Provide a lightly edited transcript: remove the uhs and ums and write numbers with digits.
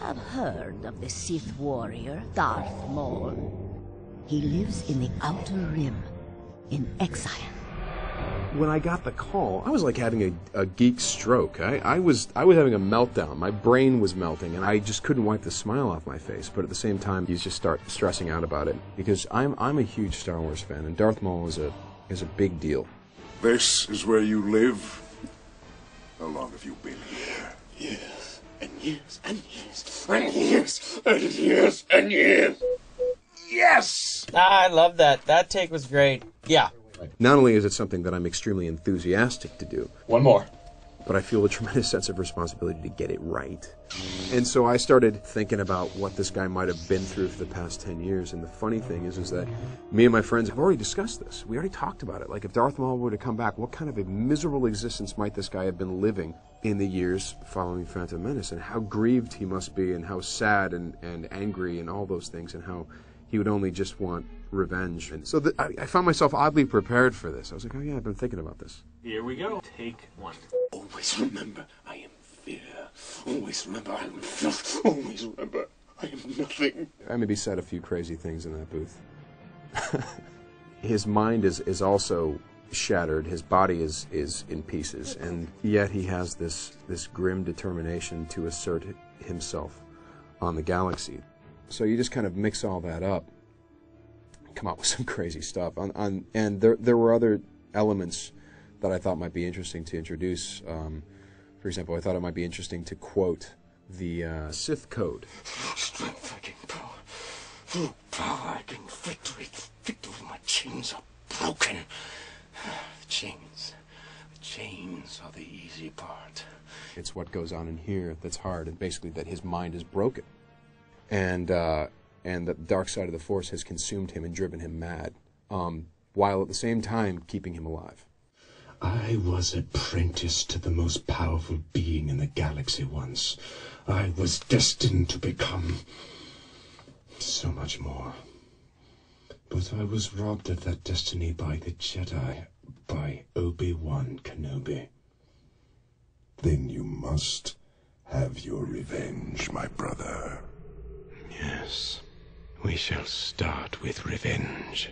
have heard of the Sith warrior, Darth Maul. He lives in the Outer Rim, in exile. When I got the call, I was like having a geek stroke. I was having a meltdown. My brain was melting, and I just couldn't wipe the smile off my face. But at the same time, you just start stressing out about it because I'm a huge Star Wars fan, and Darth Maul is a big deal. This is where you live? How long have you been here? Years and years and years and years and years and years. Yes! I love that. That take was great. Yeah. Not only is it something that I'm extremely enthusiastic to do, One more. but I feel a tremendous sense of responsibility to get it right. And so I started thinking about what this guy might have been through for the past 10 years. And the funny thing is that me and my friends have already discussed this. We already talked about it. Like, if Darth Maul were to come back, what kind of a miserable existence might this guy have been living in the years following Phantom Menace? And how grieved he must be, and how sad and angry and all those things, and how he would only just want revenge. And so I found myself oddly prepared for this. I was like, oh yeah, I've been thinking about this. Here we go. Take one. Always remember, I am fear. Always remember, I am filth. Always remember, I am nothing. I maybe said a few crazy things in that booth. His mind is also shattered. His body is in pieces, and yet he has this grim determination to assert himself on the galaxy. So you just kind of mix all that up, come up with some crazy stuff. And there were other elements that I thought might be interesting to introduce. For example, I thought it might be interesting to quote the Sith Code. Strength I gain power. Through power I gain victory. Victory, my chains are broken. The chains are the easy part. It's what goes on in here that's hard, and basically that his mind is broken. And the dark side of the Force has consumed him and driven him mad, while at the same time keeping him alive. I was apprenticed to the most powerful being in the galaxy once. I was destined to become so much more. But I was robbed of that destiny by the Jedi, by Obi-Wan Kenobi. Then you must have your revenge, my brother. Yes, we shall start with revenge.